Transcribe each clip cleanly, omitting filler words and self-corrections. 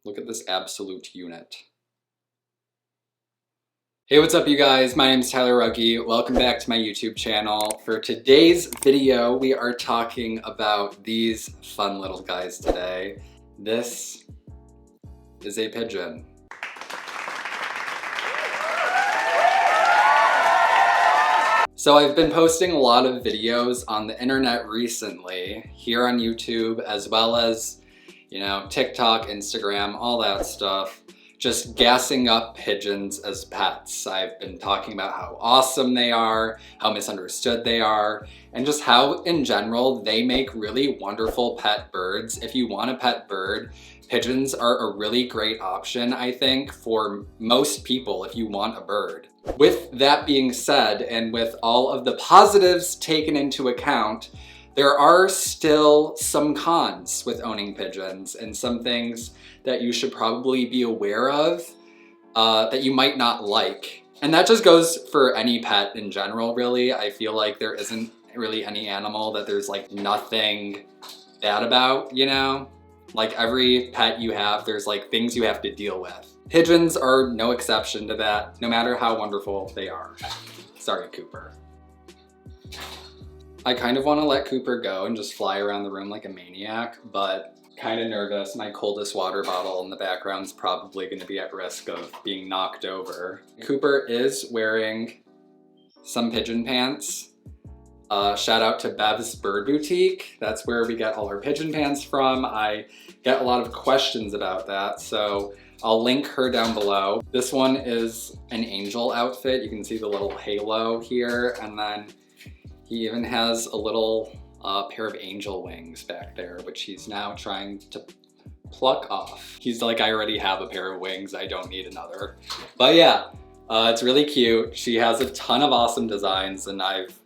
Look at this absolute unit. Hey, what's up you guys? My name is Tyler Rugge. Welcome back to my YouTube channel. For today's video, we are talking about these fun little guys today. This is a pigeon. So I've been posting a lot of videos on the internet recently, here on YouTube, as well as, TikTok, Instagram, all that stuff. Just gassing up pigeons as pets. I've been talking about how awesome they are, how misunderstood they are, and just how, in general, they make really wonderful pet birds. If you want a pet bird, pigeons are a really great option, I think, for most people if you want a bird. With that being said, and with all of the positives taken into account, there are still some cons with owning pigeons and some things that you should probably be aware of that you might not like. And that just goes for any pet in general, really. I feel like there isn't really any animal that there's like nothing bad about, Like every pet you have, there's like things you have to deal with. Pigeons are no exception to that, no matter how wonderful they are. Sorry, Cooper. I kind of want to let Cooper go and just fly around the room like a maniac, but kind of nervous. My coldest water bottle in the background is probably going to be at risk of being knocked over. Cooper is wearing some pigeon pants. Shout out to Bev's Bird Boutique. That's where we get all our pigeon pants from. I get a lot of questions about that, so I'll link her down below. This one is an angel outfit. You can see the little halo here, and then he even has a little pair of angel wings back there, which he's now trying to pluck off. He's like, I already have a pair of wings, I don't need another. But yeah, it's really cute. She has a ton of awesome designs, and I've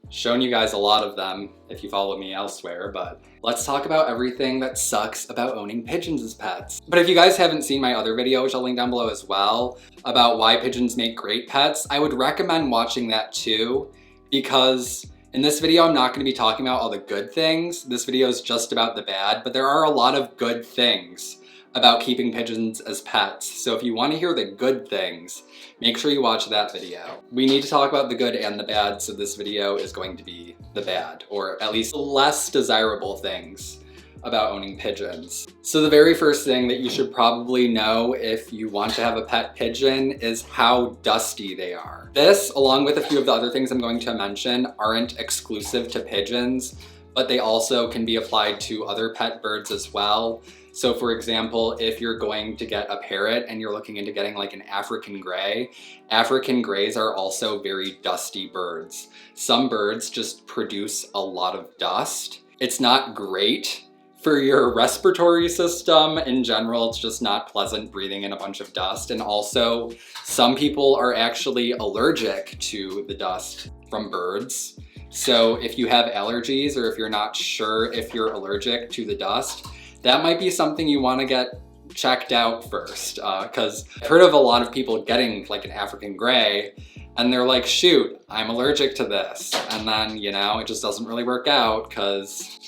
shown you guys a lot of them if you follow me elsewhere, but let's talk about everything that sucks about owning pigeons as pets. But if you guys haven't seen my other video, which I'll link down below as well, about why pigeons make great pets, I would recommend watching that too, because in this video, I'm not going to be talking about all the good things. This video is just about the bad, but there are a lot of good things about keeping pigeons as pets. So if you want to hear the good things, make sure you watch that video. We need to talk about the good and the bad, so this video is going to be the bad, or at least less desirable things about owning pigeons. So the very first thing that you should probably know if you want to have a pet pigeon is how dusty they are. This, along with a few of the other things I'm going to mention, aren't exclusive to pigeons, but they also can be applied to other pet birds as well. So for example, if you're going to get a parrot and you're looking into getting like an African gray Greys are also very dusty birds. Some birds just produce a lot of dust. It's not great for your respiratory system in general. It's just not pleasant breathing in a bunch of dust. And also, some people are actually allergic to the dust from birds. So if you have allergies, or if you're not sure if you're allergic to the dust, that might be something you want to get checked out first. Because I've heard of a lot of people getting like an African gray, and they're like, shoot, I'm allergic to this. And then, it just doesn't really work out because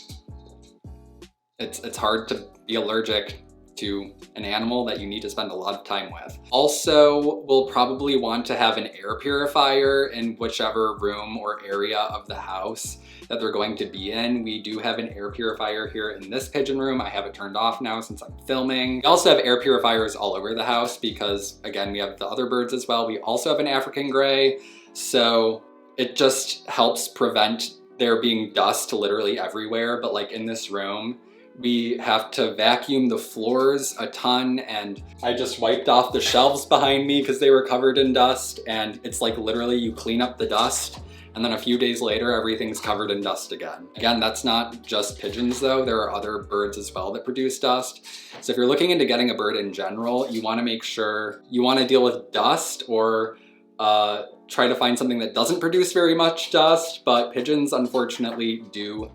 it's hard to be allergic to an animal that you need to spend a lot of time with. Also, we'll probably want to have an air purifier in whichever room or area of the house that they're going to be in. We do have an air purifier here in this pigeon room. I have it turned off now since I'm filming. We also have air purifiers all over the house because, again, we have the other birds as well. We also have an African gray, so it just helps prevent there being dust literally everywhere. But like in this room, we have to vacuum the floors a ton, and I just wiped off the shelves behind me because they were covered in dust, and it's like literally you clean up the dust and then a few days later everything's covered in dust again. Again, that's not just pigeons though, there are other birds as well that produce dust. So if you're looking into getting a bird in general, you want to make sure you want to deal with dust, or try to find something that doesn't produce very much dust, but pigeons unfortunately do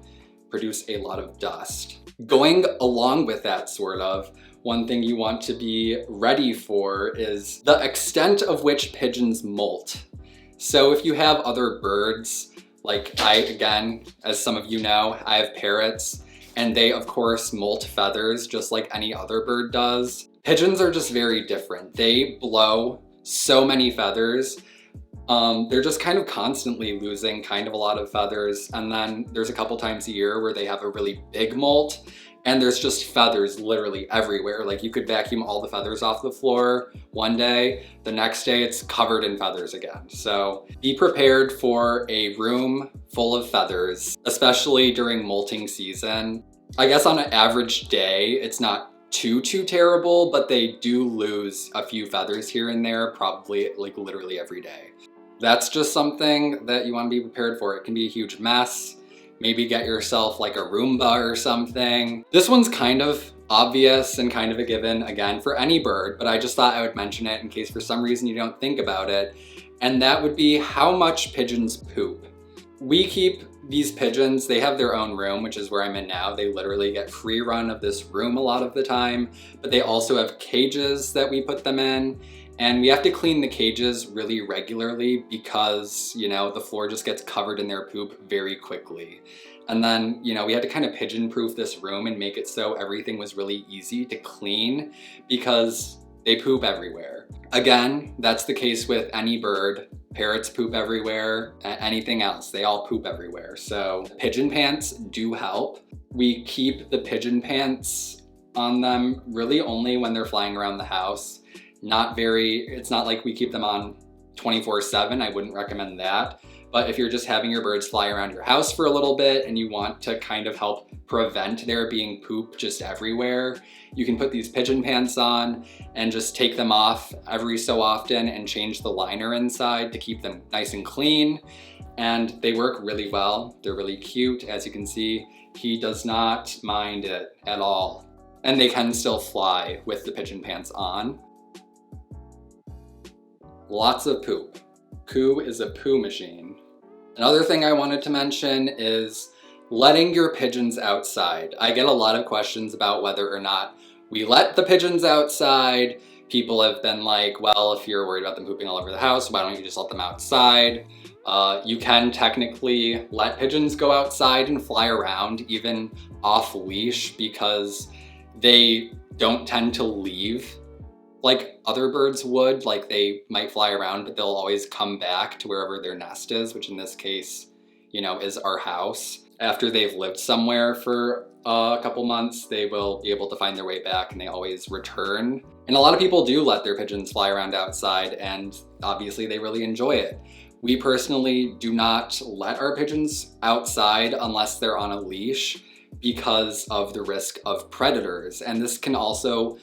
produce a lot of dust. Going along with that, one thing you want to be ready for is the extent of which pigeons molt. So if you have other birds, like again, as some of you know, I have parrots, and they of course molt feathers just like any other bird does. Pigeons are just very different. They blow so many feathers. They're just kind of constantly losing kind of a lot of feathers, and then there's a couple times a year where they have a really big molt and there's just feathers literally everywhere. Like you could vacuum all the feathers off the floor one day, the next day it's covered in feathers again. So be prepared for a room full of feathers, especially during molting season. I guess on an average day, it's not too terrible, but they do lose a few feathers here and there, probably like literally every day. That's just something that you want to be prepared for. It can be a huge mess. Maybe get yourself like a Roomba or something. This one's kind of obvious and kind of a given, again, for any bird, but I just thought I would mention it in case for some reason you don't think about it. And that would be how much pigeons poop. We keep these pigeons, they have their own room, which is where I'm in now. They literally get free run of this room a lot of the time, but they also have cages that we put them in. And we have to clean the cages really regularly because, you know, the floor just gets covered in their poop very quickly. And then, you know, we had to kind of pigeon proof this room and make it so everything was really easy to clean because they poop everywhere. Again, that's the case with any bird. Parrots poop everywhere, anything else, they all poop everywhere. So pigeon pants do help. We keep the pigeon pants on them really only when they're flying around the house. It's not like we keep them on 24/7, I wouldn't recommend that. But if you're just having your birds fly around your house for a little bit and you want to kind of help prevent there being poop just everywhere, you can put these pigeon pants on and just take them off every so often and change the liner inside to keep them nice and clean. And they work really well. They're really cute. As you can see, he does not mind it at all. And they can still fly with the pigeon pants on. Lots of poop. Coo is a poo machine. Another thing I wanted to mention is letting your pigeons outside. I get a lot of questions about whether or not we let the pigeons outside. People have been like, well, if you're worried about them pooping all over the house, why don't you just let them outside? You can technically let pigeons go outside and fly around even off leash because they don't tend to leave like other birds would. Like they might fly around, but they'll always come back to wherever their nest is, which in this case, you know, is our house. After they've lived somewhere for a couple months, they will be able to find their way back and they always return. And a lot of people do let their pigeons fly around outside and obviously they really enjoy it. We personally do not let our pigeons outside unless they're on a leash because of the risk of predators. And this can also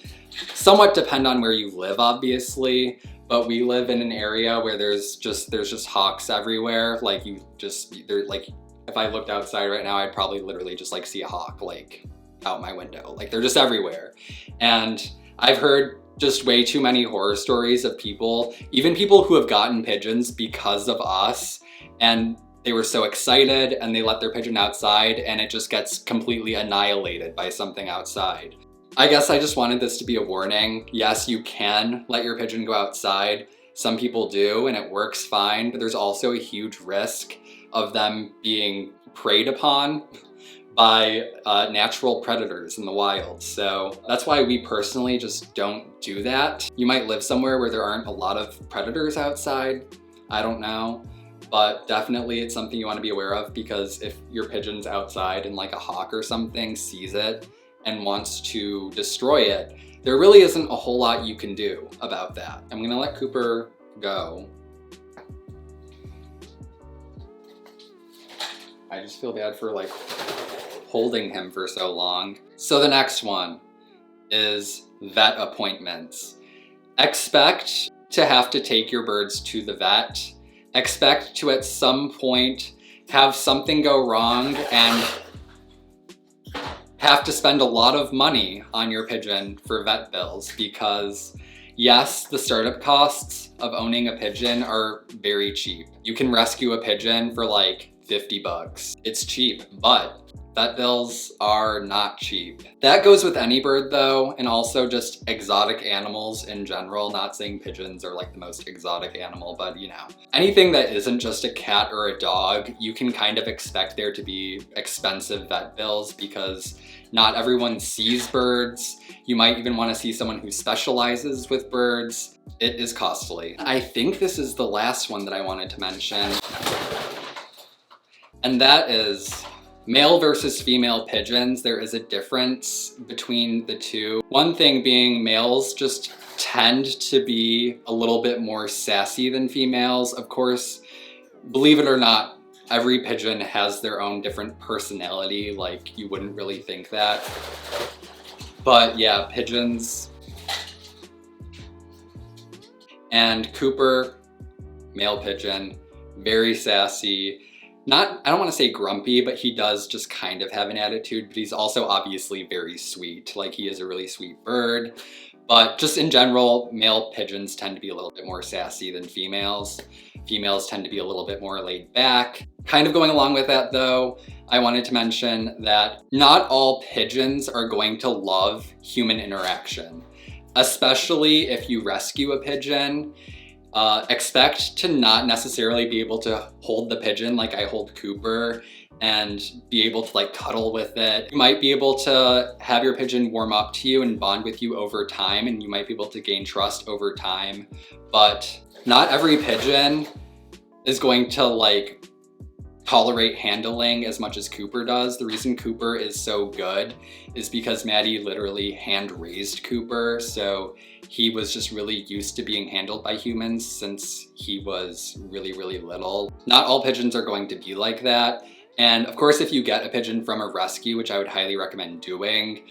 somewhat depend on where you live, obviously, but we live in an area where there's just hawks everywhere. Like if I looked outside right now, I'd probably literally just like see a hawk like out my window. Like they're just everywhere. And I've heard just way too many horror stories of people, even people who have gotten pigeons because of us, and they were so excited and they let their pigeon outside and it just gets completely annihilated by something outside. I guess I just wanted this to be a warning. Yes, you can let your pigeon go outside. Some people do and it works fine, but there's also a huge risk of them being preyed upon by natural predators in the wild. So that's why we personally just don't do that. You might live somewhere where there aren't a lot of predators outside. I don't know. But definitely it's something you want to be aware of, because if your pigeon's outside and like a hawk or something sees it and wants to destroy it, there really isn't a whole lot you can do about that. I'm gonna let Cooper go. I just feel bad for like holding him for so long. So the next one is vet appointments. Expect to have to take your birds to the vet. Expect to at some point have something go wrong and have to spend a lot of money on your pigeon for vet bills, because yes, the startup costs of owning a pigeon are very cheap. You can rescue a pigeon for like 50 bucks. It's cheap, but Vet bills are not cheap. That goes with any bird though, and also just exotic animals in general. Not saying pigeons are like the most exotic animal, but you know. Anything that isn't just a cat or a dog, you can kind of expect there to be expensive vet bills because not everyone sees birds. You might even want to see someone who specializes with birds. It is costly. I think this is the last one that I wanted to mention, and that is male versus female pigeons. There is a difference between the two. One thing being males just tend to be a little bit more sassy than females. Of course, believe it or not, every pigeon has their own different personality. Like, you wouldn't really think that. But yeah, pigeons. And Cooper, male pigeon, very sassy. I don't want to say grumpy, but he does just kind of have an attitude, but he's also obviously very sweet. Like, he is a really sweet bird. But just in general, male pigeons tend to be a little bit more sassy than females. Females tend to be a little bit more laid back. Kind of going along with that though, I wanted to mention that not all pigeons are going to love human interaction, especially if you rescue a pigeon. Expect to not necessarily be able to hold the pigeon like I hold Cooper and be able to like cuddle with it. You might be able to have your pigeon warm up to you and bond with you over time, and you might be able to gain trust over time, but not every pigeon is going to like tolerate handling as much as Cooper does. The reason Cooper is so good is because Maddie literally hand raised Cooper, so he was just really used to being handled by humans since he was really, really little. Not all pigeons are going to be like that. And of course, if you get a pigeon from a rescue, which I would highly recommend doing,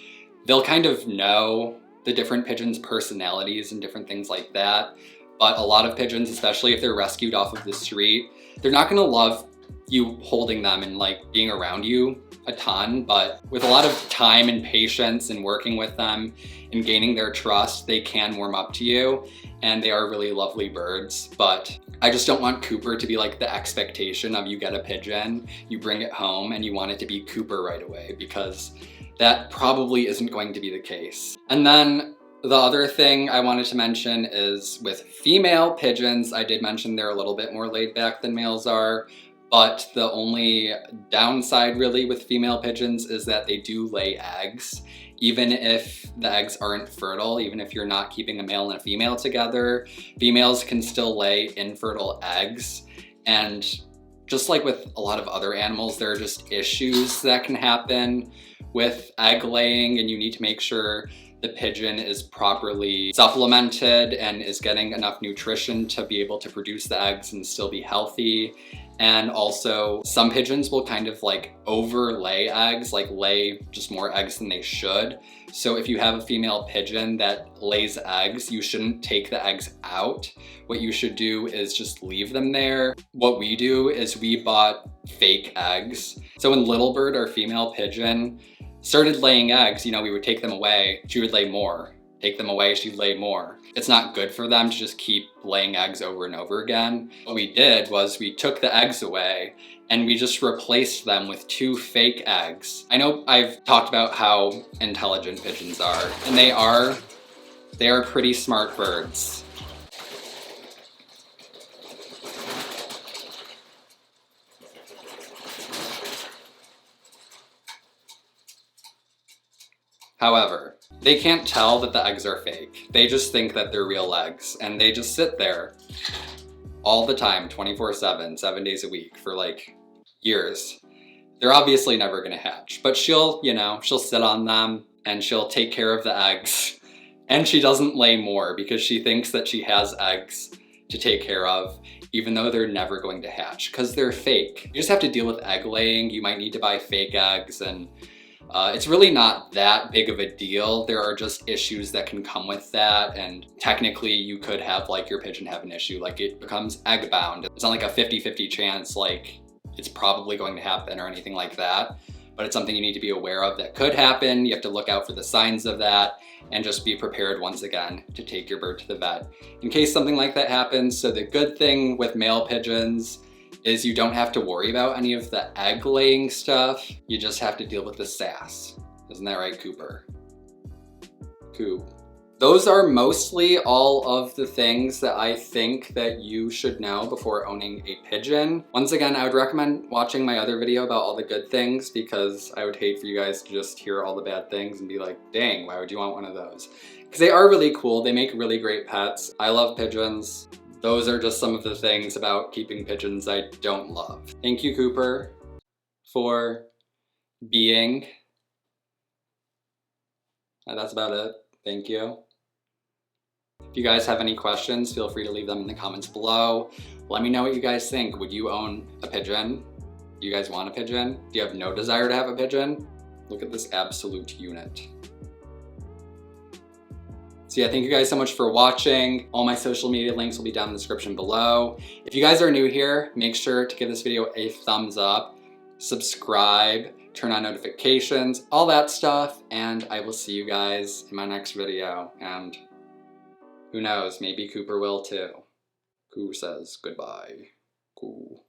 they'll kind of know the different pigeons' personalities and different things like that. But a lot of pigeons, especially if they're rescued off of the street, they're not gonna love you holding them and like being around you a ton, but with a lot of time and patience and working with them and gaining their trust, they can warm up to you, and they are really lovely birds. But I just don't want Cooper to be like the expectation of you get a pigeon, you bring it home, and you want it to be Cooper right away, because that probably isn't going to be the case. And then the other thing I wanted to mention is with female pigeons, I did mention they're a little bit more laid back than males are. But the only downside really with female pigeons is that they do lay eggs. Even if the eggs aren't fertile, even if you're not keeping a male and a female together, females can still lay infertile eggs. And just like with a lot of other animals, there are just issues that can happen with egg laying, and you need to make sure the pigeon is properly supplemented and is getting enough nutrition to be able to produce the eggs and still be healthy. And also, some pigeons will kind of like overlay eggs, like lay just more eggs than they should. So if you have a female pigeon that lays eggs, you shouldn't take the eggs out. What you should do is just leave them there. What we do is we bought fake eggs. So when Little Bird, our female pigeon, started laying eggs, you know, we would take them away, she would lay more. Take them away, she'd lay more. It's not good for them to just keep laying eggs over and over again. What we did was we took the eggs away and we just replaced them with 2 fake eggs. I know I've talked about how intelligent pigeons are, and they are pretty smart birds. However, they can't tell that the eggs are fake. They just think that they're real eggs, and they just sit there all the time, 24/7, 7 days a week for like years. They're obviously never gonna hatch, but she'll sit on them and she'll take care of the eggs, and she doesn't lay more because she thinks that she has eggs to take care of, even though they're never going to hatch because they're fake. You just have to deal with egg laying. You might need to buy fake eggs, and it's really not that big of a deal. There are just issues that can come with that, and technically you could have like your pigeon have an issue, like it becomes egg bound. It's not like a 50-50 chance like it's probably going to happen or anything like that, but it's something you need to be aware of that could happen. You have to look out for the signs of that and just be prepared once again to take your bird to the vet in case something like that happens. So the good thing with male pigeons is you don't have to worry about any of the egg laying stuff. You just have to deal with the sass. Isn't that right, Cooper? Cool. Those are mostly all of the things that I think that you should know before owning a pigeon. Once again, I would recommend watching my other video about all the good things, because I would hate for you guys to just hear all the bad things and be like, dang, why would you want one of those? Because they are really cool. They make really great pets. I love pigeons. Those are just some of the things about keeping pigeons I don't love. Thank you, Cooper, for being. That's about it. Thank you. If you guys have any questions, feel free to leave them in the comments below. Let me know what you guys think. Would you own a pigeon? Do you guys want a pigeon? Do you have no desire to have a pigeon? Look at this absolute unit. So yeah, thank you guys so much for watching. All my social media links will be down in the description below. If you guys are new here, make sure to give this video a thumbs up, subscribe, turn on notifications, all that stuff, and I will see you guys in my next video. And who knows, maybe Cooper will too. Coo says goodbye. Cool.